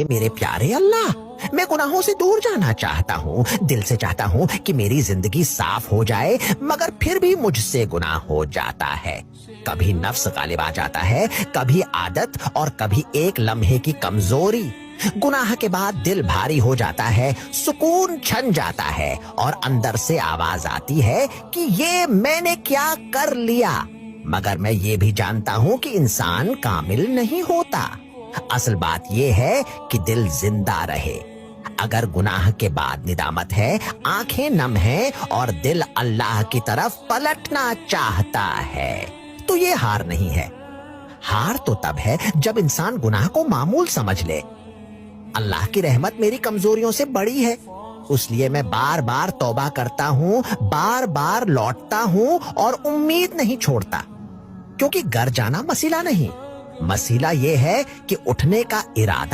मेरे प्यारे अल्लाह, मैं गुनाहों से दूर जाना चाहता हूँ। दिल से चाहता हूँ कि मेरी जिंदगी साफ हो जाए, मगर फिर भी मुझसे गुनाह हो जाता है। कभी नफ्स गालिब आ जाता है, कभी आदत और कभी एक लम्हे की कमजोरी। गुनाह के बाद दिल भारी हो जाता है, सुकून छन जाता है और अंदर से आवाज आती है कि ये मैंने क्या कर लिया। मगर मैं ये भी जानता हूँ कि इंसान कामिल नहीं होता। असल बात यह है कि दिल जिंदा रहे। अगर गुनाह के बाद निदामत है, आंखें नम हैं और दिल अल्लाह की तरफ पलटना चाहता है, तो ये हार नहीं है। हार तो तब है जब इंसान गुनाह को मामूल समझ ले। अल्लाह की रहमत मेरी कमजोरियों से बड़ी है, इसलिए मैं बार बार तौबा करता हूँ, बार बार लौटता हूँ और उम्मीद नहीं छोड़ता। क्योंकि गर जाना मसीला नहीं, मसीला ये है कि उठने का इरादा